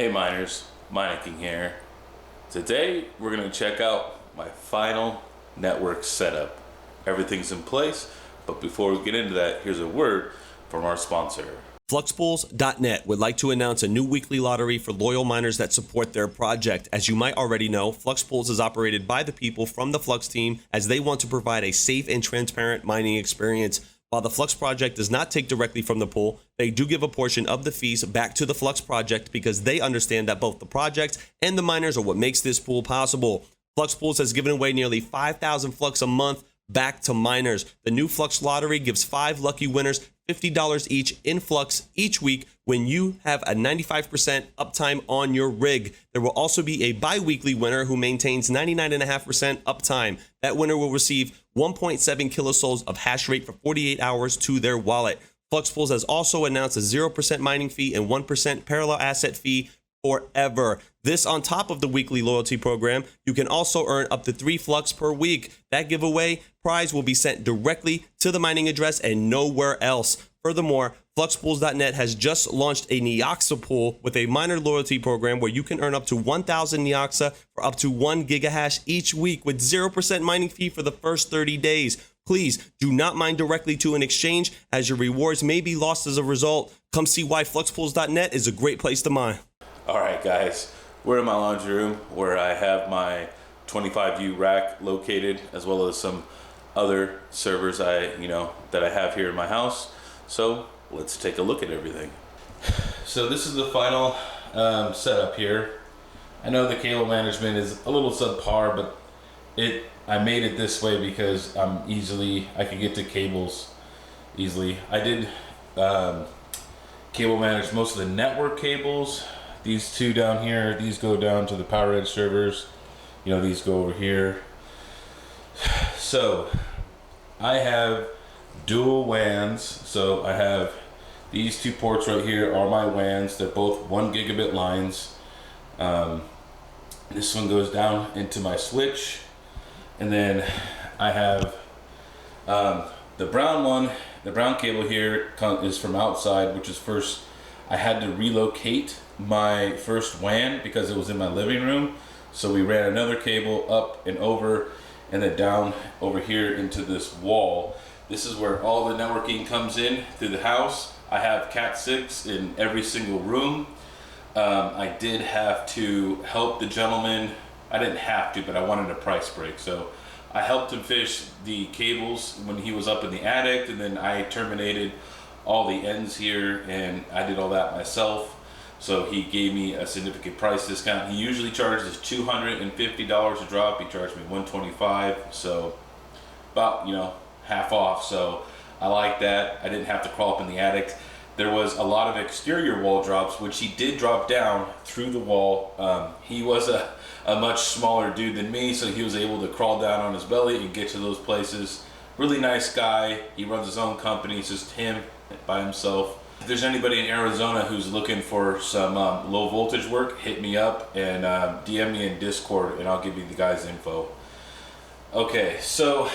Hey miners, Meineke here. Today we're going to check out my final network setup. Everything's in place, but before we get into that, here's a word from our sponsor. Fluxpools.net would like to announce a new weekly lottery for loyal miners that support their project. As you might already know, Fluxpools is operated by the people from the Flux team as they want to provide a safe and transparent mining experience. While the Flux project does not take directly from the pool, they do give a portion of the fees back to the Flux project because they understand that both the project and the miners are what makes this pool possible. Flux Pools has given away nearly 5,000 Flux a month back to miners. The new Flux lottery gives 5 lucky winners $50 each in Flux each week when you have a 95% uptime on your rig. There will also be a bi-weekly winner who maintains 99.5% uptime. That winner will receive 1.7 kilosouls of hash rate for 48 hours to their wallet. Flux Pools has also announced a 0% mining fee and 1% parallel asset fee forever. This on top of the weekly loyalty program. You can also earn up to 3 Flux per week. That giveaway prize will be sent directly to the mining address and nowhere else. Furthermore, Fluxpools.net has just launched a Neoxa pool with a miner loyalty program where you can earn up to 1,000 Neoxa for up to 1 gigahash each week with 0% mining fee for the first 30 days. Please do not mine directly to an exchange as your rewards may be lost as a result. Come see why Fluxpools.net is a great place to mine. All right, guys, we're in my laundry room where I have my 25U rack located, as well as some other servers that I have here in my house. So let's take a look at everything. So this is the final setup here. I know the cable management is a little subpar, but I made it this way because I could get to cables easily. I did cable manage most of the network cables. These two down here, these go down to the Power Edge servers. These go over here. So I have dual WANs. So I have these 2 ports right here are my WANs. They're both 1 gigabit lines. This one goes down into my switch. And then I have the brown one. The brown cable here is from outside, which is first. I had to relocate my first WAN because it was in my living room. So we ran another cable up and over and then down over here into this wall. This is where all the networking comes in through the house. I have Cat 6 in every single room. I did have to help the gentleman. I didn't have to, but I wanted a price break. So I helped him fish the cables when he was up in the attic, and then I terminated all the ends here, and I did all that myself. So he gave me a significant price discount. He usually charges $250 a drop. He charged me $125, so about half off. So I like that. I didn't have to crawl up in the attic. There was a lot of exterior wall drops, which he did drop down through the wall. He was a much smaller dude than me, so he was able to crawl down on his belly and get to those places. Really nice guy. He runs his own company. It's just him by himself. If there's anybody in Arizona who's looking for some low voltage work, hit me up and DM me in Discord and I'll give you the guy's info. Okay, so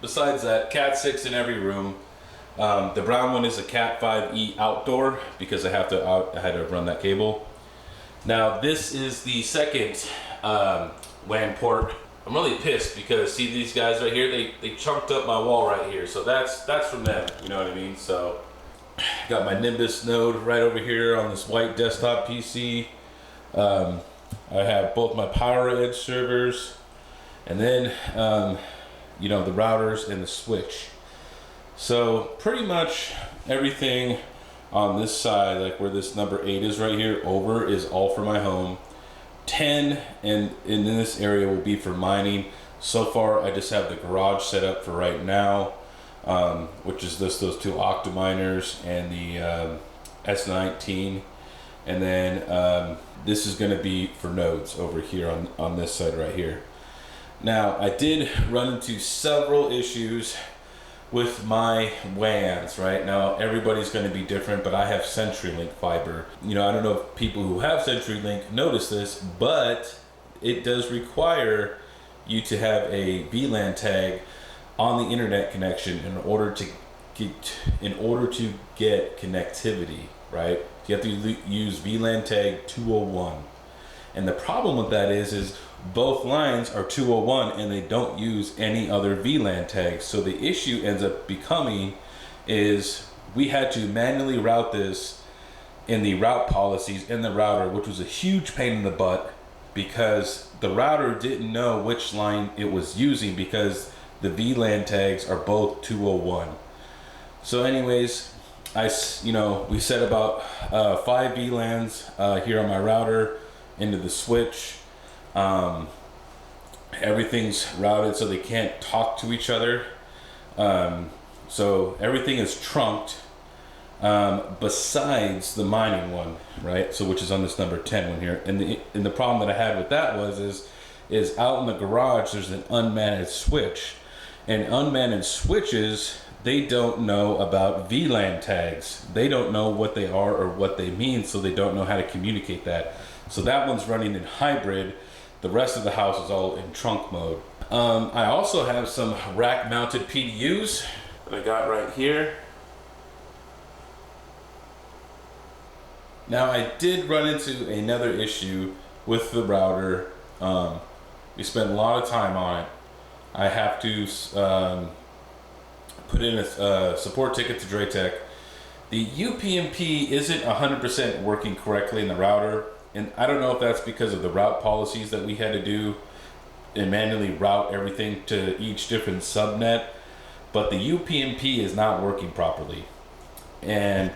besides that, Cat 6 in every room. The brown one is a Cat 5e outdoor because I had to run that cable. Now this is the second WAN port. I'm really pissed because see these guys right here, they chunked up my wall right here. So that's from them, you know what I mean? So got my Nimbus node right over here on this white desktop PC. I have both my Power Edge servers and then the routers and the switch. So pretty much everything on this side, like where this number 8 is right here, over is all for my home. 10 and in this area will be for mining. So far I just have the garage set up for right now, which is those 2 Octominers and the S19, and then this is going to be for nodes over here on this side right here. Now I did run into several issues with my WANs. Right now everybody's going to be different, but I have CenturyLink fiber. I don't know if people who have CenturyLink notice this, but it does require you to have a VLAN tag on the internet connection in order to get connectivity. right? You have to use VLAN tag 201. And the problem with that is both lines are 201 and they don't use any other VLAN tags. So the issue ends up becoming is we had to manually route this in the route policies in the router, which was a huge pain in the butt because the router didn't know which line it was using because the VLAN tags are both 201. So anyways, we set about 5 VLANs here on my router into the switch. Everything's routed so they can't talk to each other. So everything is trunked besides the mining one, right? So which is on this number 10 one here. And the problem that I had with that is out in the garage there's an unmanaged switch, and unmanaged switches, they don't know about VLAN tags. They don't know what they are or what they mean, so they don't know how to communicate that. So that one's running in hybrid. The rest of the house is all in trunk mode. I also have some rack mounted PDUs that I got right here. Now I did run into another issue with the router. We spent a lot of time on it. I have to put in a support ticket to Draytech. The UPnP isn't 100% working correctly in the router, and I don't know if that's because of the route policies that we had to do and manually route everything to each different subnet, but the UPnP is not working properly. And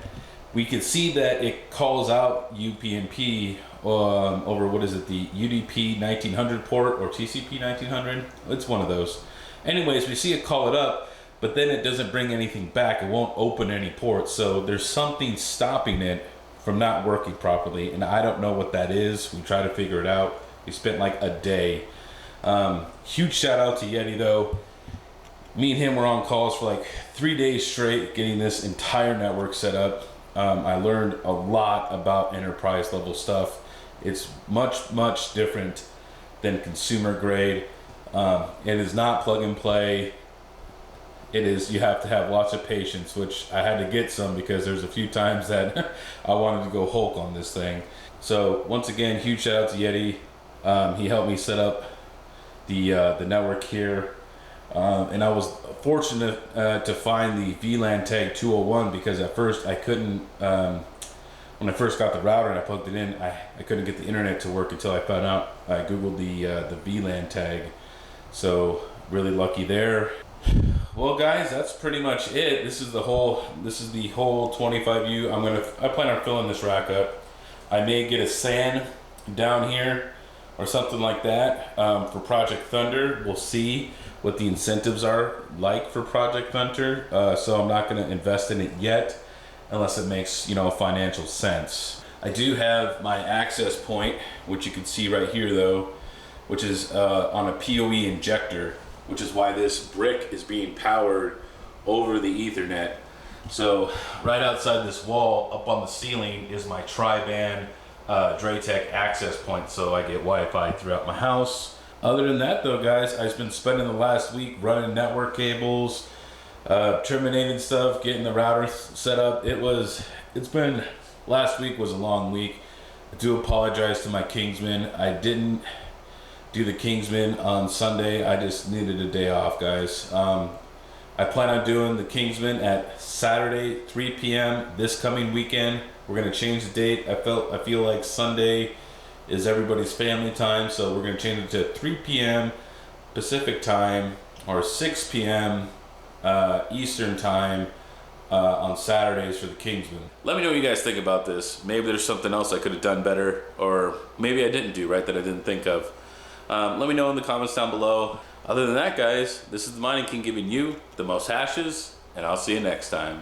we can see that it calls out UPnP over, what is it, the UDP 1900 port or TCP 1900? It's one of those. Anyways, we see it call it up, but then it doesn't bring anything back. It won't open any ports. So there's something stopping it from not working properly, and I don't know what that is. We try to figure it out. We spent like a day. Huge shout out to Yeti though. Me and him were on calls for like 3 days straight getting this entire network set up. I learned a lot about enterprise level stuff. It's much different than consumer grade. It is not plug and play. It is, you have to have lots of patience, which I had to get some because there's a few times that I wanted to go Hulk on this thing. So once again, huge shout out to Yeti. He helped me set up the network here. And I was fortunate to find the VLAN tag 201 because at first I couldn't, when I first got the router and I plugged it in, I couldn't get the internet to work until I found out. I googled the VLAN tag. So really lucky there. Well guys, that's pretty much it. This is the whole 25U. I plan on filling this rack up. I may get a SAN down here or something like that for Project Thunder. We'll see what the incentives are like for Project Thunder. So I'm not going to invest in it yet unless it makes, financial sense. I do have my access point, which you can see right here though, which is on a PoE injector, which is why this brick is being powered over the Ethernet. So right outside this wall, up on the ceiling, is my tri-band Draytech access point, so I get Wi-Fi throughout my house. Other than that though guys, I've been spending the last week running network cables, terminating stuff, getting the router set up. Last week was a long week. I do apologize to my Kingsmen. I didn't do the Kingsmen on Sunday. I just needed a day off, guys. I plan on doing the Kingsmen at Saturday, 3 p.m. this coming weekend. We're gonna change the date. I feel like Sunday is everybody's family time, so we're gonna change it to 3 p.m. Pacific time or 6 p.m. Eastern time on Saturdays for the Kingsmen. Let me know what you guys think about this. Maybe there's something else I could have done better, or maybe I didn't do right that I didn't think of. Let me know in the comments down below. Other than that guys, this is the Mining King giving you the most hashes, and I'll see you next time.